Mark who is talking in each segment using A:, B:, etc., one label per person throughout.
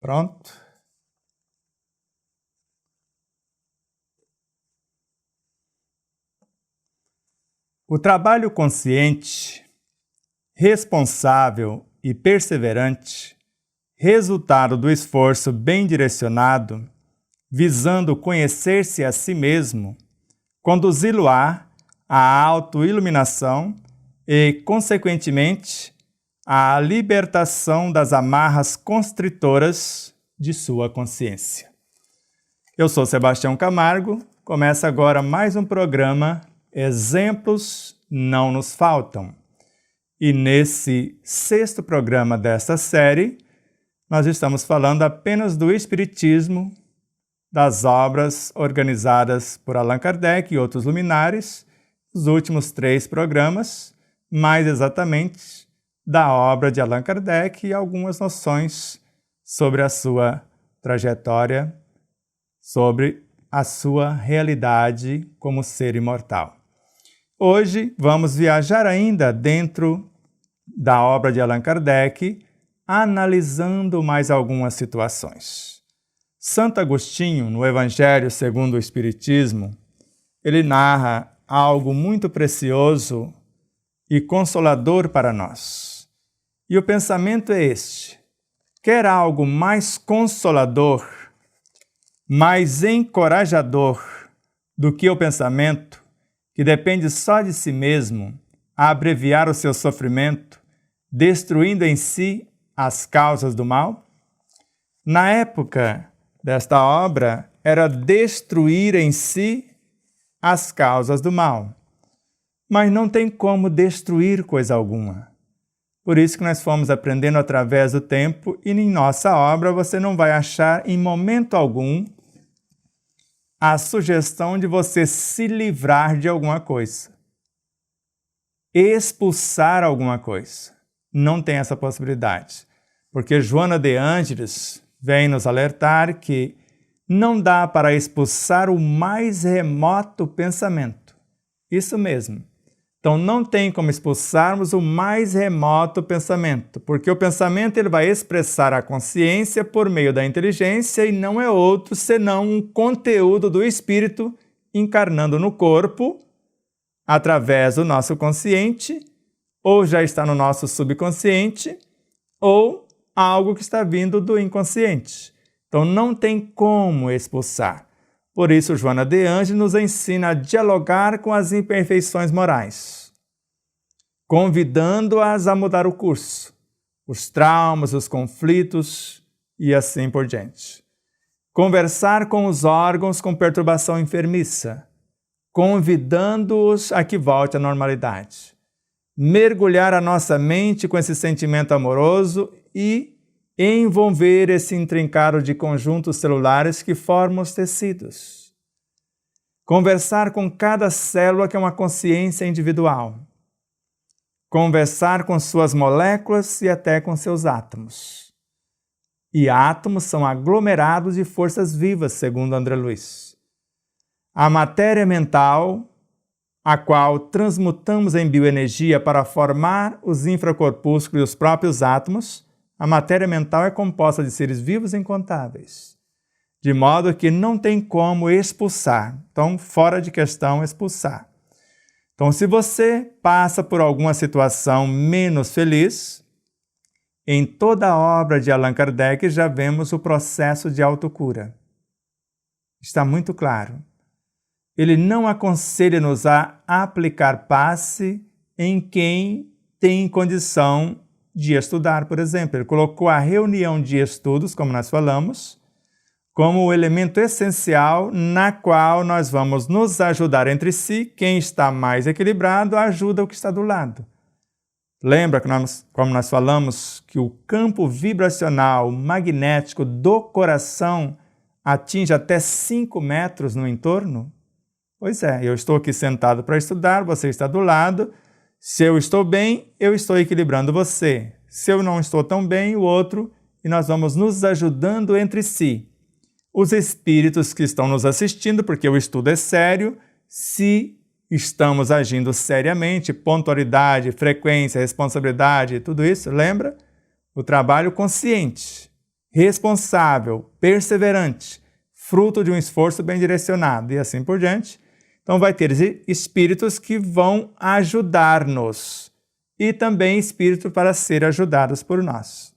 A: Pronto. O trabalho consciente, responsável e perseverante, resultado do esforço bem direcionado, visando conhecer-se a si mesmo, conduzi-lo-á à autoiluminação e, consequentemente, à libertação das amarras constritoras de sua consciência. Eu sou Sebastião Camargo, começa agora mais um programa Exemplos Não Nos Faltam. E nesse 6º programa desta série, nós estamos falando apenas do Espiritismo, das obras organizadas por Allan Kardec e outros luminares, os últimos 3 programas, mais exatamente da obra de Allan Kardec e algumas noções sobre a sua trajetória, sobre a sua realidade como ser imortal. Hoje vamos viajar ainda dentro da obra de Allan Kardec, analisando mais algumas situações. Santo Agostinho, no Evangelho segundo o Espiritismo, ele narra algo muito precioso e consolador para nós. E o pensamento é este: quer algo mais consolador, mais encorajador do que o pensamento, que depende só de si mesmo, a abreviar o seu sofrimento, destruindo em si as causas do mal? Na época desta obra, era destruir em si as causas do mal. Mas não tem como destruir coisa alguma. Por isso que nós fomos aprendendo através do tempo, e em nossa obra você não vai achar em momento algum a sugestão de você se livrar de alguma coisa, expulsar alguma coisa. Não tem essa possibilidade, porque Joana de Ângeles vem nos alertar que não dá para expulsar o mais remoto pensamento. Isso mesmo. Então não tem como expulsarmos o mais remoto pensamento, porque o pensamento ele vai expressar a consciência por meio da inteligência e não é outro senão um conteúdo do espírito encarnando no corpo através do nosso consciente, ou já está no nosso subconsciente, ou algo que está vindo do inconsciente. Então não tem como expulsar. Por isso, Joana de Ângeles nos ensina a dialogar com as imperfeições morais, convidando-as a mudar o curso, os traumas, os conflitos e assim por diante. Conversar com os órgãos com perturbação enfermiça, convidando-os a que volte à normalidade. Mergulhar a nossa mente com esse sentimento amoroso e envolver esse intrincado de conjuntos celulares que formam os tecidos. Conversar com cada célula que é uma consciência individual. Conversar com suas moléculas e até com seus átomos. E átomos são aglomerados de forças vivas, segundo André Luiz. A matéria mental, a qual transmutamos em bioenergia para formar os infracorpúsculos e os próprios átomos, a matéria mental é composta de seres vivos incontáveis, de modo que não tem como expulsar. Então, fora de questão expulsar. Então, se você passa por alguma situação menos feliz, em toda a obra de Allan Kardec já vemos o processo de autocura. Está muito claro. Ele não aconselha-nos a aplicar passe em quem tem condição de estudar, por exemplo. Ele colocou a reunião de estudos, como nós falamos, como o elemento essencial na qual nós vamos nos ajudar entre si. Quem está mais equilibrado ajuda o que está do lado. Lembra que como nós falamos que o campo vibracional magnético do coração atinge até 5 metros no entorno? Pois é, eu estou aqui sentado para estudar, você está do lado. Se eu estou bem, eu estou equilibrando você. Se eu não estou tão bem, o outro, e nós vamos nos ajudando entre si. Os espíritos que estão nos assistindo, porque o estudo é sério, se estamos agindo seriamente, pontualidade, frequência, responsabilidade, tudo isso, lembra? O trabalho consciente. responsável, perseverante, fruto de um esforço bem direcionado e assim por diante. Então vai ter espíritos que vão ajudar-nos e também espíritos para ser ajudados por nós.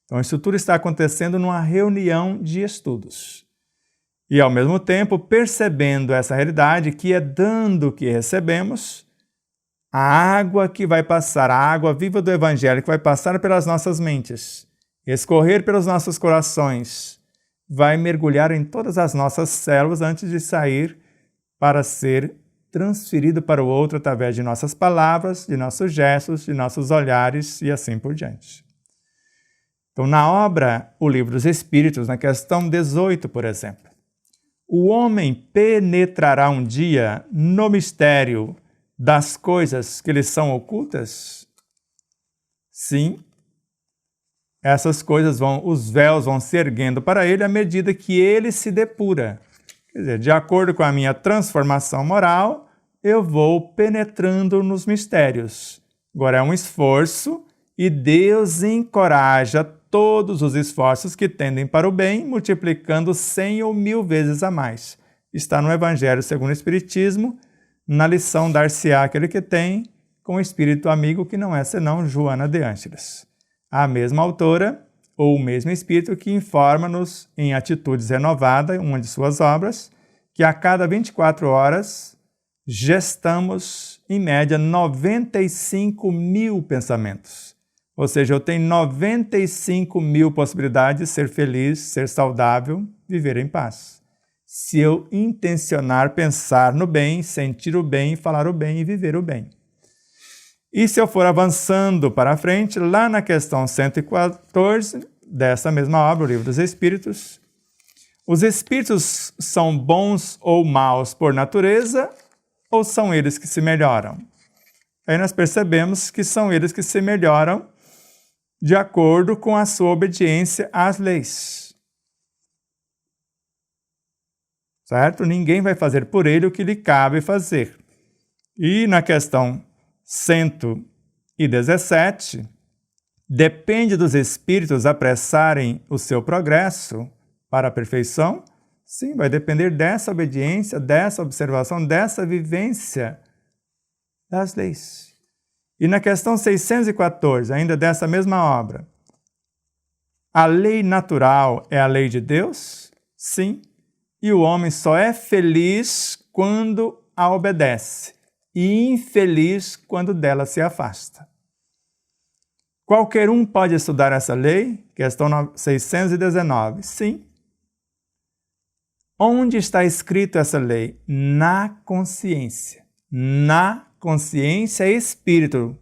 A: Então isso tudo está acontecendo numa reunião de estudos. E ao mesmo tempo, percebendo essa realidade que é dando que recebemos, a água que vai passar, a água viva do Evangelho que vai passar pelas nossas mentes, escorrer pelos nossos corações, vai mergulhar em todas as nossas células antes de sair para ser transferido para o outro através de nossas palavras, de nossos gestos, de nossos olhares e assim por diante. Então, na obra O Livro dos Espíritos, na questão 18, por exemplo, o homem penetrará um dia no mistério das coisas que lhe são ocultas? Sim, essas coisas os véus vão se erguendo para ele à medida que ele se depura. Quer dizer, de acordo com a minha transformação moral, eu vou penetrando nos mistérios. Agora é um esforço e Deus encoraja todos os esforços que tendem para o bem, multiplicando 100 ou 1000 vezes a mais. Está no Evangelho segundo o Espiritismo, na lição Dar-se-á aquele que tem, com o espírito amigo que não é senão Joana de Ângeles. A mesma autora, ou o mesmo espírito que informa-nos em Atitudes Renovada, uma de suas obras, que a cada 24 horas gestamos, em média, 95.000 pensamentos. Ou seja, eu tenho 95.000 possibilidades de ser feliz, ser saudável, viver em paz. Se eu intencionar pensar no bem, sentir o bem, falar o bem e viver o bem. E se eu for avançando para frente, lá na questão 114, dessa mesma obra, o Livro dos Espíritos, os espíritos são bons ou maus por natureza, ou são eles que se melhoram? Aí nós percebemos que são eles que se melhoram de acordo com a sua obediência às leis. Certo? Ninguém vai fazer por ele o que lhe cabe fazer. E na questão 117, depende dos espíritos apressarem o seu progresso para a perfeição? Sim, vai depender dessa obediência, dessa observação, dessa vivência das leis. E na questão 614, ainda dessa mesma obra, a lei natural é a lei de Deus? Sim. E o homem só é feliz quando a obedece e infeliz quando dela se afasta. Qualquer um pode estudar essa lei? Questão 619. Sim. Onde está escrito essa lei? Na consciência. Na consciência é espírito,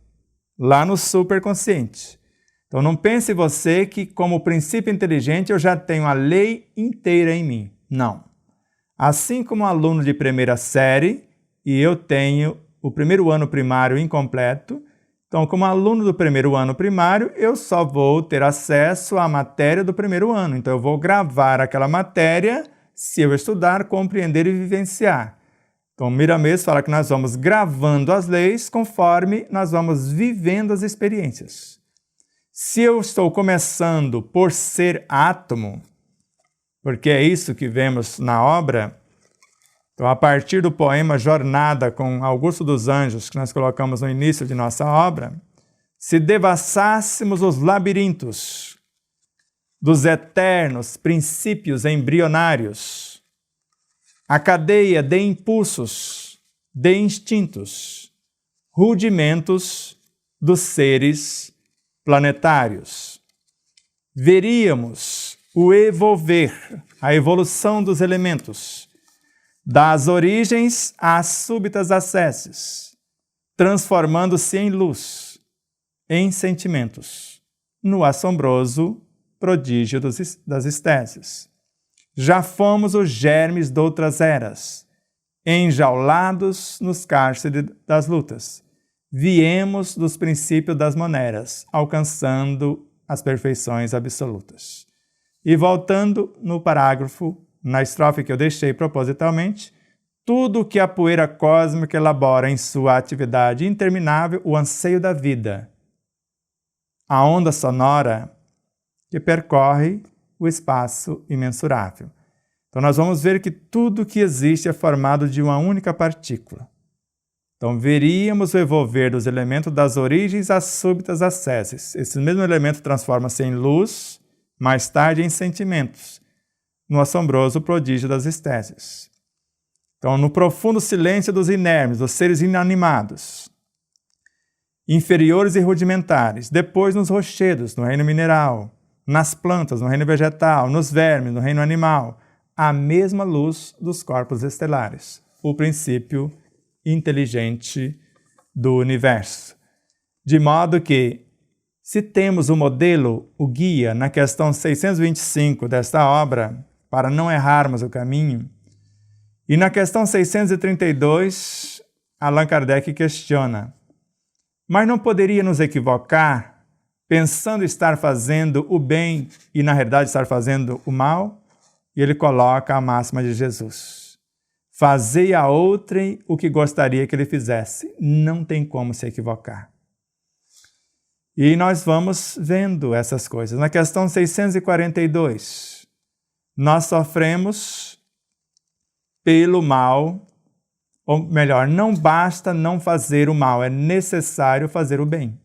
A: lá no superconsciente. Então não pense você que como princípio inteligente eu já tenho a lei inteira em mim. Não. Assim como aluno de primeira série, e eu tenho o primeiro ano primário incompleto, então como aluno do primeiro ano primário, eu só vou ter acesso à matéria do primeiro ano. Então eu vou gravar aquela matéria se eu estudar, compreender e vivenciar. Então, Miramês fala que nós vamos gravando as leis conforme nós vamos vivendo as experiências. Se eu estou começando por ser átomo, porque é isso que vemos na obra, então a partir do poema Jornada com Augusto dos Anjos, que nós colocamos no início de nossa obra, se devassássemos os labirintos dos eternos princípios embrionários, a cadeia de impulsos, de instintos, rudimentos dos seres planetários. Veríamos o evolver, a evolução dos elementos, das origens às súbitas acesses, transformando-se em luz, em sentimentos, no assombroso prodígio das estésias. Já fomos os germes de outras eras, enjaulados nos cárceres das lutas. Viemos dos princípios das moneras, alcançando as perfeições absolutas. E voltando no parágrafo, na estrofe que eu deixei propositalmente, tudo que a poeira cósmica elabora em sua atividade interminável, o anseio da vida, a onda sonora que percorre o espaço imensurável. Então, nós vamos ver que tudo que existe é formado de uma única partícula. Então, veríamos o evolver dos elementos das origens às súbitas asceses. Esse mesmo elemento transforma-se em luz, mais tarde em sentimentos, no assombroso prodígio das estésias. Então, no profundo silêncio dos inermes, dos seres inanimados, inferiores e rudimentares, depois nos rochedos, no reino mineral, nas plantas, no reino vegetal, nos vermes, no reino animal, a mesma luz dos corpos estelares, o princípio inteligente do universo. De modo que, se temos o modelo, o guia, na questão 625 desta obra, para não errarmos o caminho, e na questão 632, Allan Kardec questiona: mas não poderia nos equivocar, pensando estar fazendo o bem e na realidade estar fazendo o mal? E ele coloca a máxima de Jesus: fazei a outrem o que gostaria que ele fizesse. Não tem como se equivocar. E nós vamos vendo essas coisas. Na questão 642, nós sofremos pelo mal, ou melhor, não basta não fazer o mal, é necessário fazer o bem.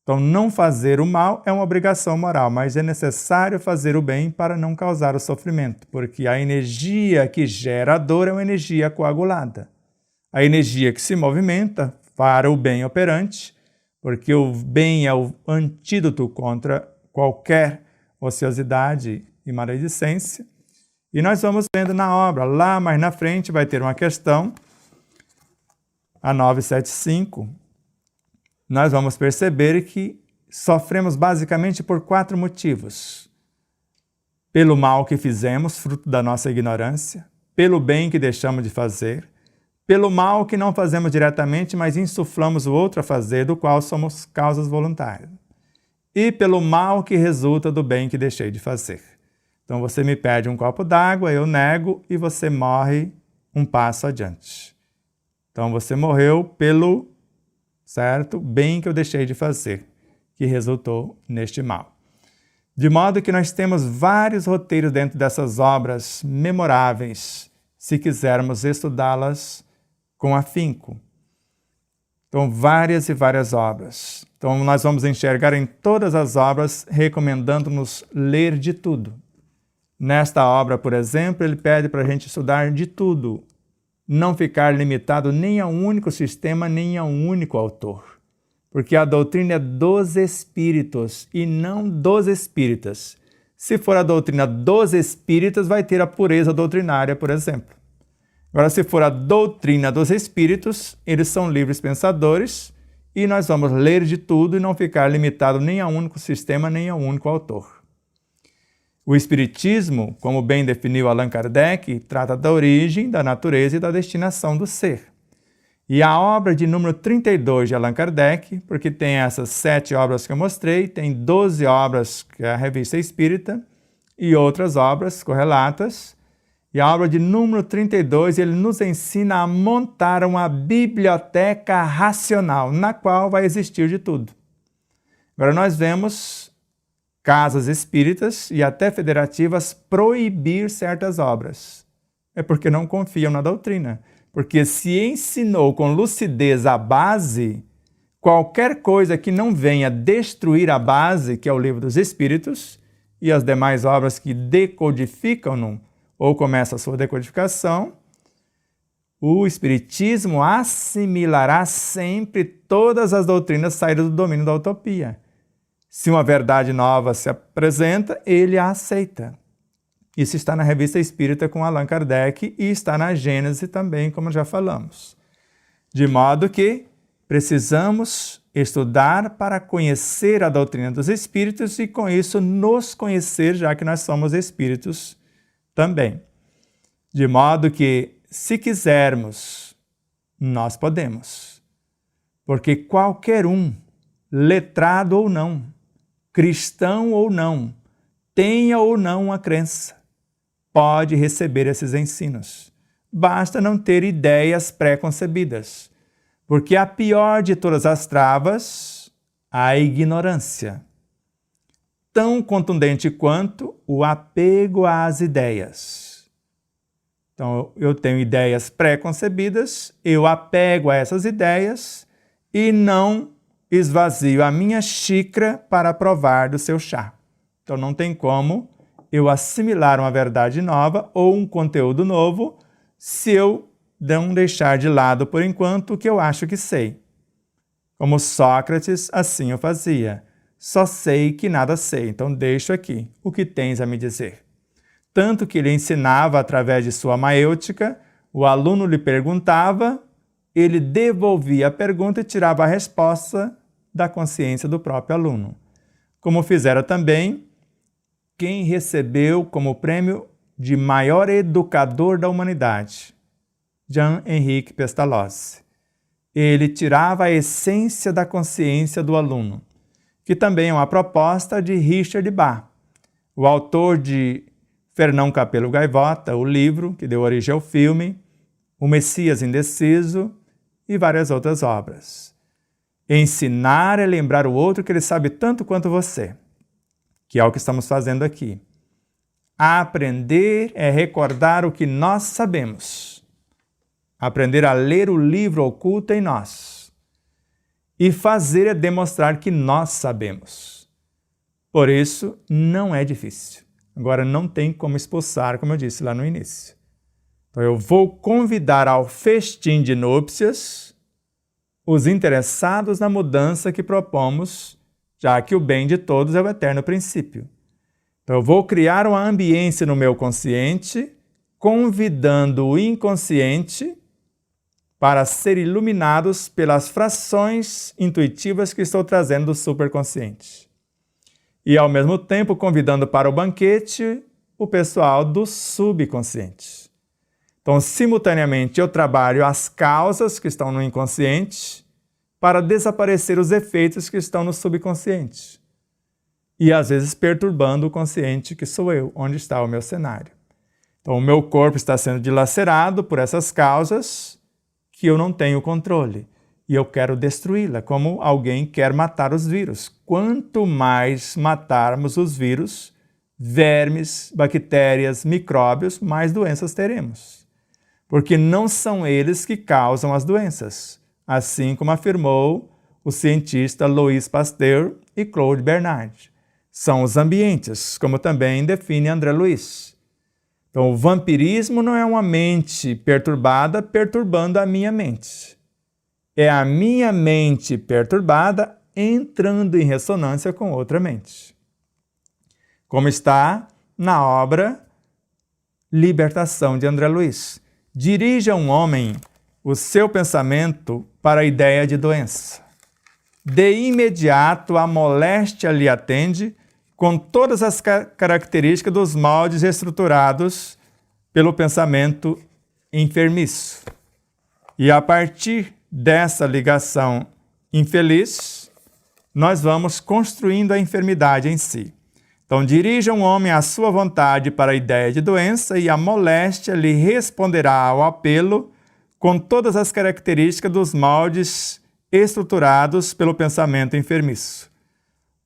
A: Então, não fazer o mal é uma obrigação moral, mas é necessário fazer o bem para não causar o sofrimento, porque a energia que gera a dor é uma energia coagulada. A energia que se movimenta para o bem operante, porque o bem é o antídoto contra qualquer ociosidade e maledicência. E nós vamos vendo na obra, lá mais na frente vai ter uma questão, a 975, nós vamos perceber que sofremos basicamente por 4 motivos. Pelo mal que fizemos, fruto da nossa ignorância, pelo bem que deixamos de fazer, pelo mal que não fazemos diretamente, mas insuflamos o outro a fazer, do qual somos causas voluntárias, e pelo mal que resulta do bem que deixei de fazer. Então você me pede um copo d'água, eu nego e você morre um passo adiante. Então você morreu pelo bem que eu deixei de fazer, que resultou neste mal. De modo que nós temos vários roteiros dentro dessas obras memoráveis, se quisermos estudá-las com afinco. Então, várias e várias obras. Então, nós vamos enxergar em todas as obras, recomendando-nos ler de tudo. Nesta obra, por exemplo, ele pede para a gente estudar de tudo, não ficar limitado nem a um único sistema, nem a um único autor. Porque a doutrina é dos espíritos e não dos espíritas. Se for a doutrina dos espíritas, vai ter a pureza doutrinária, por exemplo. Agora, se for a doutrina dos espíritos, eles são livres pensadores e nós vamos ler de tudo e não ficar limitado nem a um único sistema, nem a um único autor. O Espiritismo, como bem definiu Allan Kardec, trata da origem, da natureza e da destinação do ser. E a obra de número 32 de Allan Kardec, porque tem essas 7 obras que eu mostrei, tem 12 obras que é a Revista Espírita e outras obras correlatas. E a obra de número 32, ele nos ensina a montar uma biblioteca racional, na qual vai existir de tudo. Agora nós vemos casas espíritas e até federativas proibir certas obras. É porque não confiam na doutrina. Porque se ensinou com lucidez a base, qualquer coisa que não venha destruir a base, que é o Livro dos Espíritos, e as demais obras que decodificam-no, ou começa a sua decodificação, o Espiritismo assimilará sempre todas as doutrinas saídas do domínio da utopia. Se uma verdade nova se apresenta, ele a aceita. Isso está na Revista Espírita com Allan Kardec e está na Gênese também, como já falamos. De modo que precisamos estudar para conhecer a doutrina dos espíritos e, com isso, nos conhecer, já que nós somos espíritos também. De modo que, se quisermos, nós podemos. Porque qualquer um, letrado ou não, cristão ou não, tenha ou não uma crença, pode receber esses ensinos. Basta não ter ideias pré-concebidas, porque a pior de todas as travas, a ignorância. tão contundente quanto o apego às ideias. Então, eu tenho ideias pré-concebidas, eu apego a essas ideias e não esvazio a minha xícara para provar do seu chá. Então, não tem como eu assimilar uma verdade nova ou um conteúdo novo se eu não deixar de lado, por enquanto, o que eu acho que sei. Como Sócrates, assim eu fazia. Só sei que nada sei, então deixo aqui o que tens a me dizer. Tanto que ele ensinava através de sua maêutica, o aluno lhe perguntava, ele devolvia a pergunta e tirava a resposta da consciência do próprio aluno. Como fizera também quem recebeu como prêmio de maior educador da humanidade, Jean-Henri Pestalozzi. Ele tirava a essência da consciência do aluno, que também é uma proposta de Richard Bach, o autor de Fernão Capelo Gaivota, o livro que deu origem ao filme, O Messias Indeciso e várias outras obras. Ensinar é lembrar o outro que ele sabe tanto quanto você, que é o que estamos fazendo aqui. Aprender é recordar o que nós sabemos. Aprender a ler o livro oculto em nós. E fazer é demonstrar que nós sabemos. Por isso, não é difícil. Agora, não tem como expulsar, como eu disse lá no início. Então, eu vou convidar ao festim de núpcias os interessados na mudança que propomos, já que o bem de todos é o eterno princípio. Então, eu vou criar uma ambiência no meu consciente, convidando o inconsciente para ser iluminados pelas frações intuitivas que estou trazendo do superconsciente. E, ao mesmo tempo, convidando para o banquete o pessoal do subconsciente. Então, simultaneamente, eu trabalho as causas que estão no inconsciente para desaparecer os efeitos que estão no subconsciente. E, às vezes, perturbando o consciente, que sou eu, onde está o meu cenário. Então, o meu corpo está sendo dilacerado por essas causas que eu não tenho controle. E eu quero destruí-la, como alguém quer matar os vírus. Quanto mais matarmos os vírus, vermes, bactérias, micróbios, mais doenças teremos. Porque não são eles que causam as doenças, assim como afirmou o cientista Louis Pasteur e Claude Bernard. São os ambientes, como também define André Luiz. Então, o vampirismo não é uma mente perturbada perturbando a minha mente. É a minha mente perturbada entrando em ressonância com outra mente. Como está na obra Libertação de André Luiz. Dirija um homem o seu pensamento para a ideia de doença. De imediato a moléstia lhe atende com todas as características dos moldes estruturados pelo pensamento enfermiço. E a partir dessa ligação infeliz, nós vamos construindo a enfermidade em si. Então, dirija um homem à sua vontade para a ideia de doença e a moléstia lhe responderá ao apelo com todas as características dos moldes estruturados pelo pensamento enfermiço.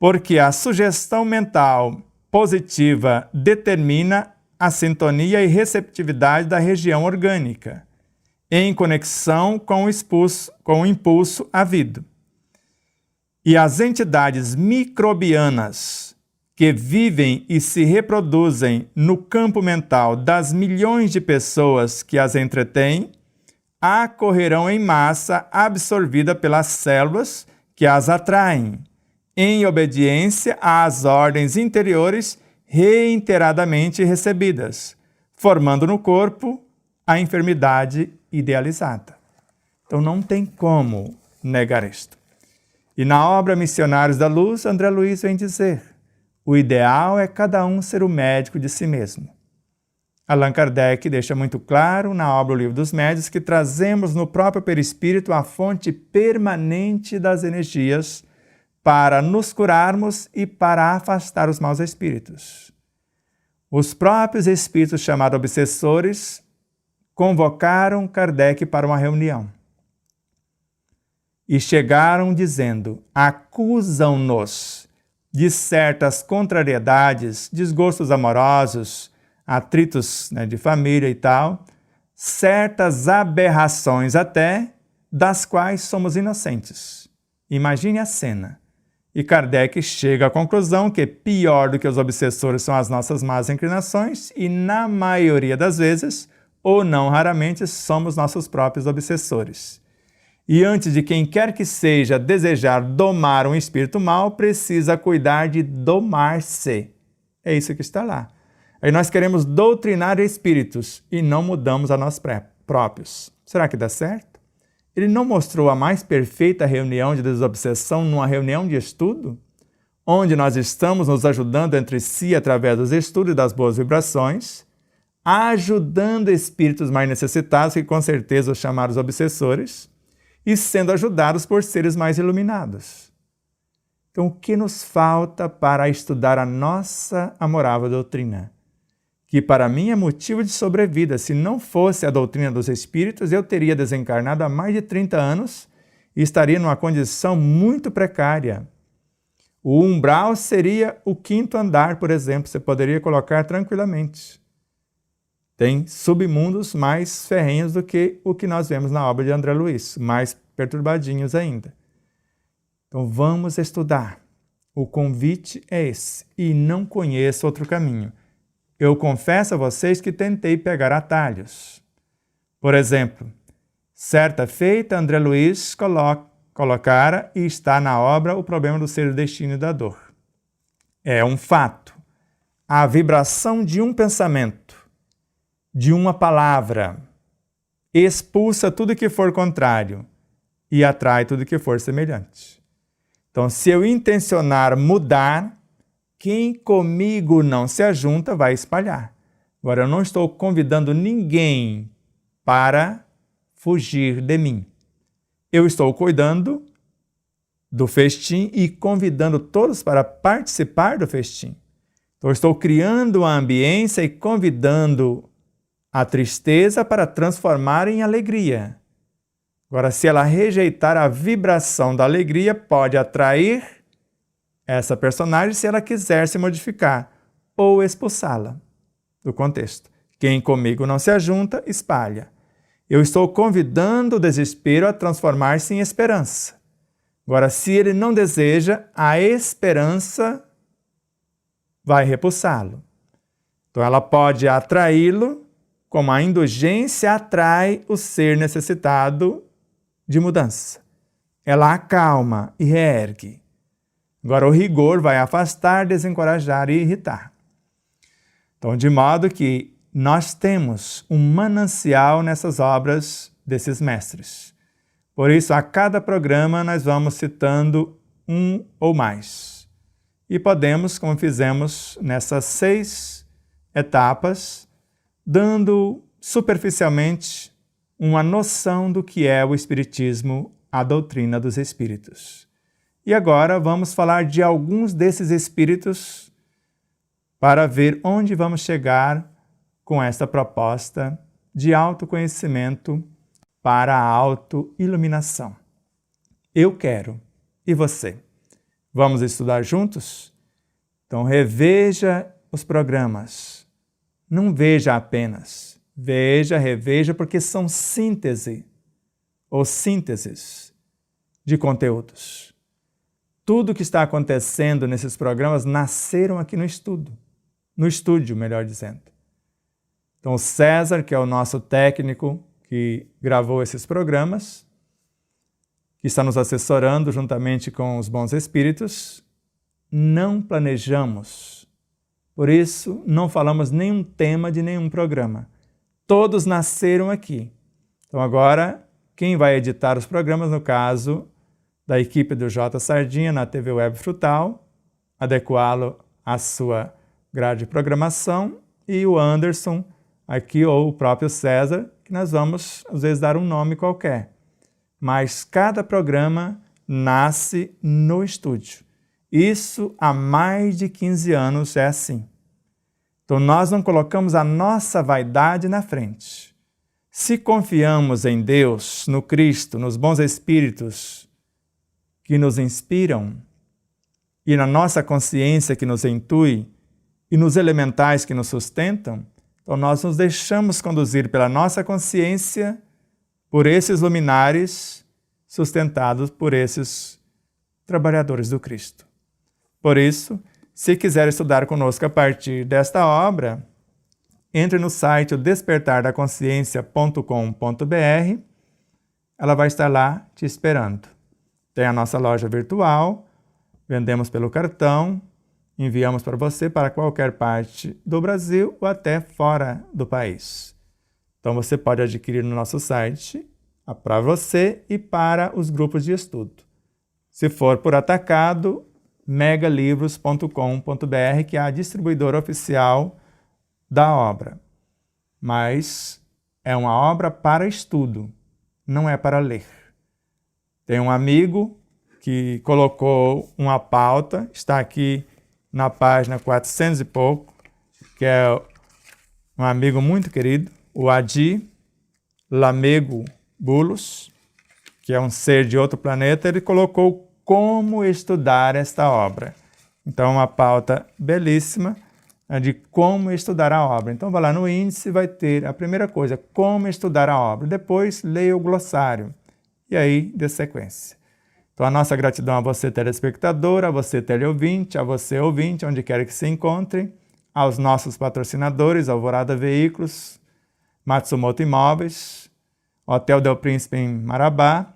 A: Porque a sugestão mental positiva determina a sintonia e receptividade da região orgânica, em conexão com o impulso havido. E as entidades microbianas que vivem e se reproduzem no campo mental das milhões de pessoas que as entretêm, acorrerão em massa absorvida pelas células que as atraem, em obediência às ordens interiores reiteradamente recebidas, formando no corpo a enfermidade idealizada. Então não tem como negar isto. E na obra Missionários da Luz, André Luiz vem dizer: o ideal é cada um ser o médico de si mesmo. Allan Kardec deixa muito claro na obra O Livro dos Médiuns que trazemos no próprio perispírito a fonte permanente das energias para nos curarmos e para afastar os maus espíritos. Os próprios espíritos chamados obsessores convocaram Kardec para uma reunião e chegaram dizendo: acusam-nos de certas contrariedades, desgostos amorosos, atritos, né, de família e tal, certas aberrações até, das quais somos inocentes. Imagine a cena. E Kardec chega à conclusão que pior do que os obsessores são as nossas más inclinações e, na maioria das vezes, ou não raramente, somos nossos próprios obsessores. E antes de quem quer que seja desejar domar um espírito mau, precisa cuidar de domar-se. É isso que está lá. Aí nós queremos doutrinar espíritos e não mudamos a nós próprios. Será que dá certo? Ele não mostrou a mais perfeita reunião de desobsessão numa reunião de estudo, onde nós estamos nos ajudando entre si através dos estudos e das boas vibrações, ajudando espíritos mais necessitados, que com certeza os chamaram os obsessores, e sendo ajudados por seres mais iluminados. Então, o que nos falta para estudar a nossa amorável doutrina? Que para mim é motivo de sobrevida. Se não fosse a doutrina dos espíritos, eu teria desencarnado há mais de 30 anos e estaria numa condição muito precária. O umbral seria o 5º andar, por exemplo, você poderia colocar tranquilamente. Tem submundos mais ferrenhos do que o que nós vemos na obra de André Luiz, mais perturbadinhos ainda. Então vamos estudar. O convite é esse, e não conheço outro caminho. Eu confesso a vocês que tentei pegar atalhos. Por exemplo, certa feita, André Luiz colocara e está na obra o problema do ser, do destino e da dor. É um fato. A vibração de um pensamento, de uma palavra, expulsa tudo que for contrário e atrai tudo que for semelhante. Então, se eu intencionar mudar, quem comigo não se ajunta vai espalhar. Agora, eu não estou convidando ninguém para fugir de mim. Eu estou cuidando do festim e convidando todos para participar do festim. Então, eu estou criando a ambiência e convidando a tristeza para transformar em alegria. Agora, se ela rejeitar a vibração da alegria, pode atrair essa personagem se ela quiser se modificar ou expulsá-la do contexto. Quem comigo não se ajunta, espalha. Eu estou convidando o desespero a transformar-se em esperança. Agora, se ele não deseja, a esperança vai repulsá-lo. Então, ela pode atraí-lo, como a indulgência atrai o ser necessitado de mudança. Ela acalma e reergue. Agora, o rigor vai afastar, desencorajar e irritar. Então, de modo que nós temos um manancial nessas obras desses mestres. Por isso, a cada programa, nós vamos citando um ou mais. E podemos, como fizemos nessas 6 etapas, dando superficialmente uma noção do que é o Espiritismo, a doutrina dos Espíritos. E agora vamos falar de alguns desses espíritos para ver onde vamos chegar com esta proposta de autoconhecimento para a autoiluminação. Eu quero. E você? Vamos estudar juntos? Então reveja os programas. Não veja apenas. Veja, reveja, porque são síntese ou sínteses de conteúdos. Tudo o que está acontecendo nesses programas nasceram aqui no estúdio, melhor dizendo. Então, o César, que é o nosso técnico que gravou esses programas, que está nos assessorando juntamente com os bons espíritos, não planejamos. Por isso, não falamos nenhum tema de nenhum programa. Todos nasceram aqui. Então, agora, quem vai editar os programas, no caso da equipe do J. Sardinha na TV Web Frutal, adequá-lo à sua grade de programação, e o Anderson aqui, ou o próprio César, que nós vamos, às vezes, dar um nome qualquer. Mas cada programa nasce no estúdio. Isso há mais de 15 anos é assim. Então, nós não colocamos a nossa vaidade na frente. Se confiamos em Deus, no Cristo, nos bons espíritos que nos inspiram, e na nossa consciência que nos intui e nos elementais que nos sustentam, então nós nos deixamos conduzir pela nossa consciência por esses luminares sustentados por esses trabalhadores do Cristo. Por isso, se quiser estudar conosco a partir desta obra, entre no site despertardaconsciência.com.br, ela vai estar lá te esperando. Tem a nossa loja virtual, vendemos pelo cartão, enviamos para você para qualquer parte do Brasil ou até fora do país. Então você pode adquirir no nosso site para você e para os grupos de estudo. Se for por atacado, megalivros.com.br, que é a distribuidora oficial da obra. Mas é uma obra para estudo, não é para ler. Tem um amigo que colocou uma pauta, está aqui na página 400 e pouco, que é um amigo muito querido, o Adi Lamego Bulos, que é um ser de outro planeta. Ele colocou como estudar esta obra. Então, uma pauta belíssima de como estudar a obra. Então, vai lá no índice, vai ter a primeira coisa, como estudar a obra. Depois, leia o glossário. E aí, dê sequência. Então, a nossa gratidão a você, telespectador, a você, teleouvinte, a você, ouvinte, onde quer que se encontre, aos nossos patrocinadores, Alvorada Veículos, Matsumoto Imóveis, Hotel Del Príncipe em Marabá,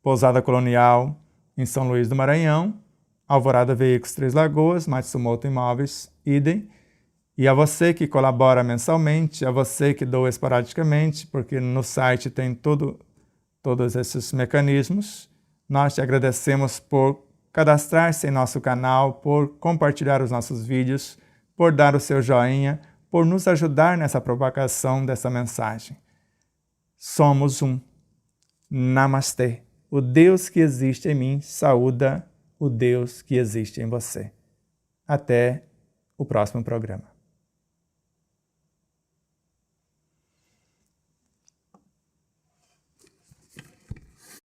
A: Pousada Colonial em São Luís do Maranhão, Alvorada Veículos Três Lagoas, Matsumoto Imóveis, idem. E a você que colabora mensalmente, a você que doa esporadicamente, porque no site tem todos esses mecanismos. Nós te agradecemos por cadastrar-se em nosso canal, por compartilhar os nossos vídeos, por dar o seu joinha, por nos ajudar nessa propagação dessa mensagem. Somos um. Namastê. O Deus que existe em mim saúda o Deus que existe em você. Até o próximo programa.